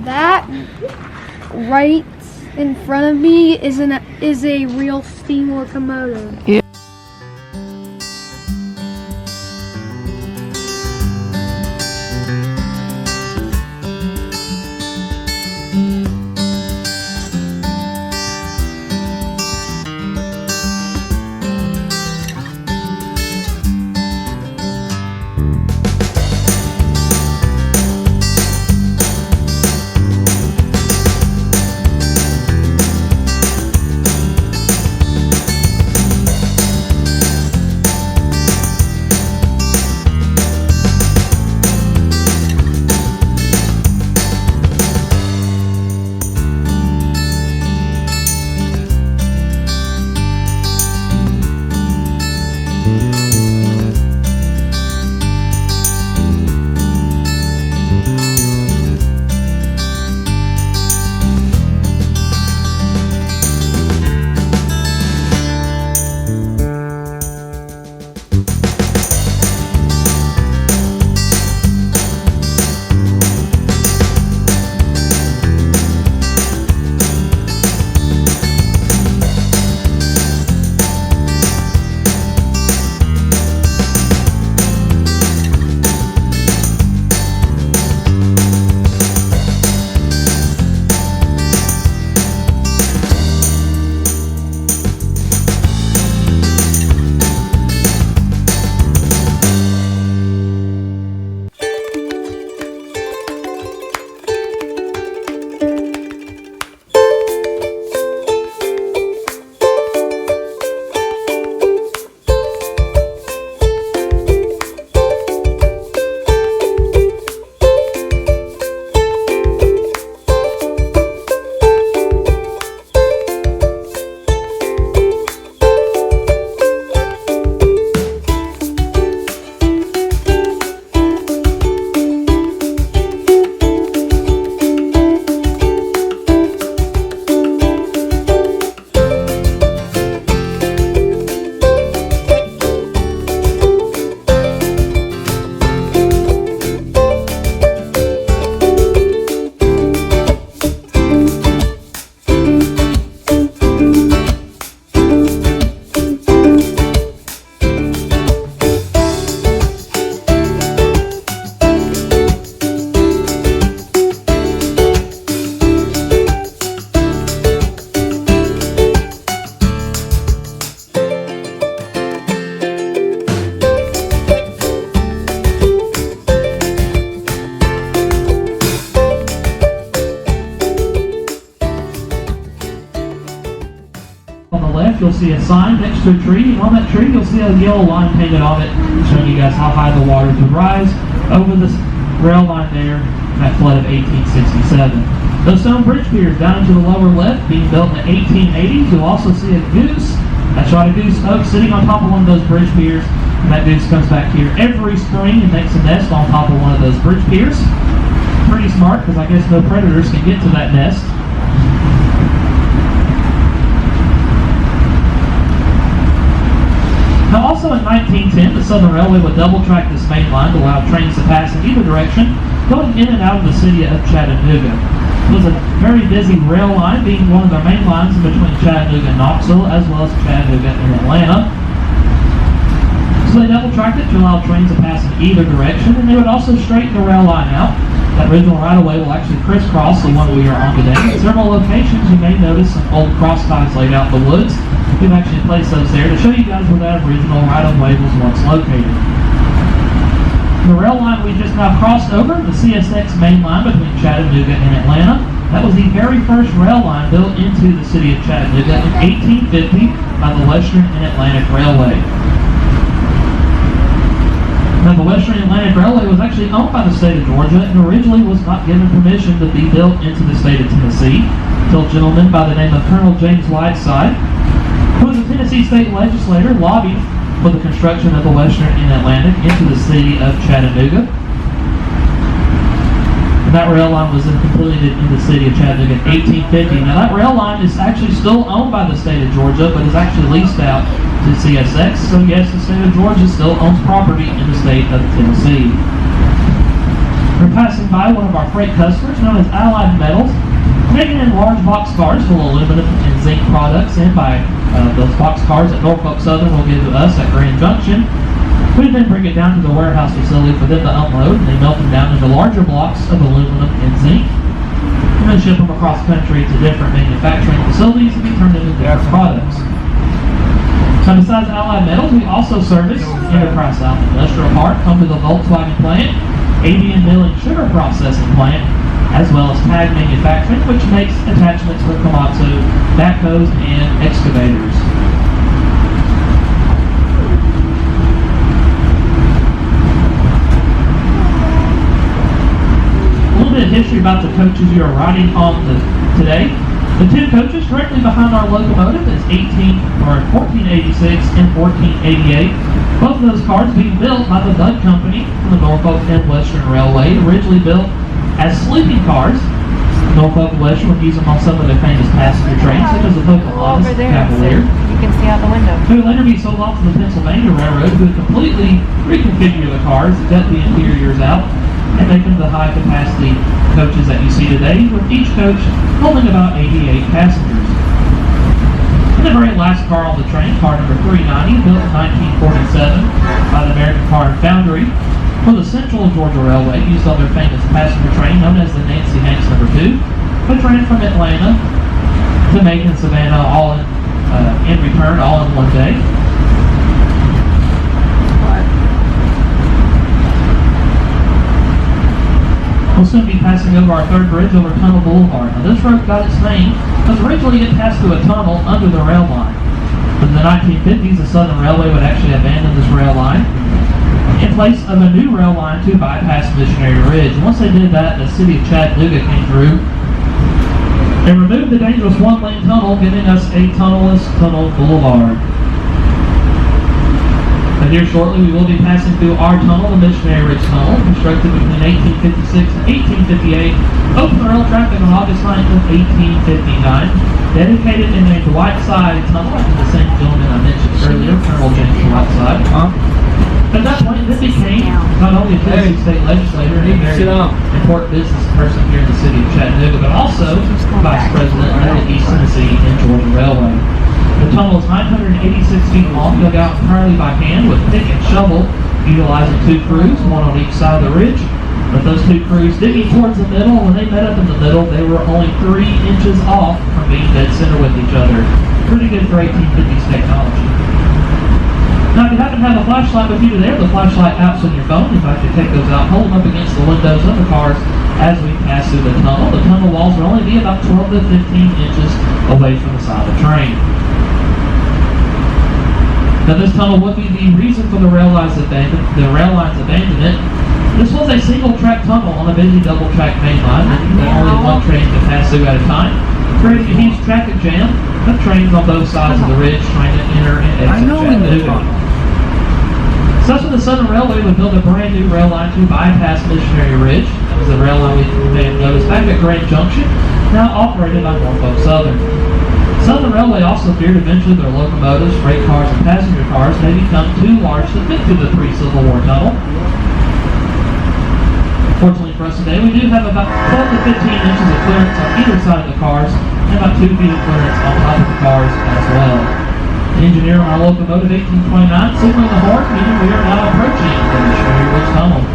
That right in front of me is a real steam locomotive. Yeah. You'll see a sign next to a tree, and on that tree you'll see a yellow line painted on it, showing you guys how high the water could rise over this rail line there in that flood of 1867. Those stone bridge piers down into the lower left, being built in the 1880s. You'll also see a goose. That's right, a goose sitting on top of one of those bridge piers, and that goose comes back here every spring and makes a nest on top of one of those bridge piers. Pretty smart, because I guess no predators can get to that nest. Now, also in 1910, the Southern Railway would double-track this main line to allow trains to pass in either direction, going in and out of the city of Chattanooga. It was a very busy rail line, being one of their main lines in between Chattanooga and Knoxville, as well as Chattanooga and Atlanta. So they double-tracked it to allow trains to pass in either direction, and they would also straighten the rail line out. That original right-of-way will actually crisscross the one we are on today. At several locations, you may notice some old cross ties laid out in the woods. We've actually placed those there to show you guys where that original right-of-way was once located. The rail line we just now crossed over, the CSX main line between Chattanooga and Atlanta, that was the very first rail line built into the city of Chattanooga in 1850 by the Western and Atlantic Railway. Now, the Western Atlantic Railway was actually owned by the state of Georgia and originally was not given permission to be built into the state of Tennessee until a gentleman by the name of Colonel James Whiteside, who was a Tennessee state legislator, lobbied for the construction of the Western and Atlantic into the city of Chattanooga. And that rail line was then completed in the city of Chattanooga in 1850. Now, that rail line is actually still owned by the state of Georgia, but is actually leased out to CSX. So yes, the state of Georgia still owns property in the state of Tennessee. We're passing by by one of our freight customers known as Allied Metals, taking in large box cars full of aluminum and zinc products in by those box cars that Norfolk Southern will give to us at Grand Junction. We then bring it down to the warehouse facility for them to unload, and they melt them down into larger blocks of aluminum and zinc, and then ship them across country to different manufacturing facilities to be turned into different products. So besides Allied Metals, we also service Enterprise South Industrial Park, home to the Volkswagen plant, ABM Milling Sugar Processing Plant, as well as Tag Manufacturing, which makes attachments for Komatsu, backhoes, and excavators. A little bit of history about the coaches you are riding on today. The two coaches directly behind our locomotive is 1486 and 1488. Both of those cars being built by the Budd Company from the Norfolk and Western Railway, originally built as sleeping cars. Norfolk and Western would use them on some of their famous passenger trains, such as the Pocahontas and Cavalier. You can see out the window. Who would later be sold off to the Pennsylvania Railroad, who would completely reconfigure the cars, gut the interiors out, and make them the high-capacity coaches that you see today, with each coach holding about 88 passengers. And the very last car on the train, car number 390, built in 1947 by the American Car and Foundry for the Central Georgia Railway, used on their famous passenger train known as the Nancy Hanks No. 2, which ran from Atlanta to Macon and Savannah all in return, all in one day. We'll soon be passing over our third bridge over Tunnel Boulevard. Now this road got its name because originally it passed through a tunnel under the rail line. But in the 1950s, the Southern Railway would actually abandon this rail line in place of a new rail line to bypass Missionary Ridge. And once they did that, the city of Chattanooga came through and removed the dangerous one-lane tunnel, giving us a tunnelless Tunnel Boulevard. But here shortly we will be passing through our tunnel, the Missionary Ridge Tunnel, constructed between 1856 and 1858, opened to rail traffic on August 9th of 1859, dedicated and named Whiteside Tunnel after the same gentleman I mentioned earlier, Colonel James Whiteside. At that point, this became not only a Tennessee state legislator and a very important business person here in the city of Chattanooga, but also vice president of the East Tennessee and Georgia Railway. The tunnel is 986 feet long, dug out entirely by hand with pick and shovel, utilizing two crews, one on each side of the ridge. But those two crews digging towards the middle, when they met up in the middle, they were only 3 inches off from being dead center with each other. Pretty good for 1850s technology. Now, if you happen to have a flashlight with you today, the flashlight apps on your phone, if I could take those out, hold them up against the windows of the cars as we pass through the tunnel. The tunnel walls will only be about 12 to 15 inches away from the side of the train. Now, this tunnel would be the reason for the rail line's abandonment. This was a single-track tunnel on a busy double-track main line that only one train could pass through at a time, creating a huge traffic jam of trains on both sides of the ridge trying to enter and exit Chattanooga. So that's when the Southern Railway would build a brand new rail line to bypass Missionary Ridge. That was the rail line we may have noticed back at Grand Junction, now operated by Norfolk Southern. Southern Railway also feared eventually their locomotives, freight cars, and passenger cars may become too large to fit through the pre-Civil War tunnel. Fortunately for us today, we do have about 12 to 15 inches of clearance on either side of the cars, and about 2 feet of clearance on top of the cars as well. The engineer on our locomotive 1829 signaling the horn, meaning we are now approaching the Missionary Ridge Tunnel.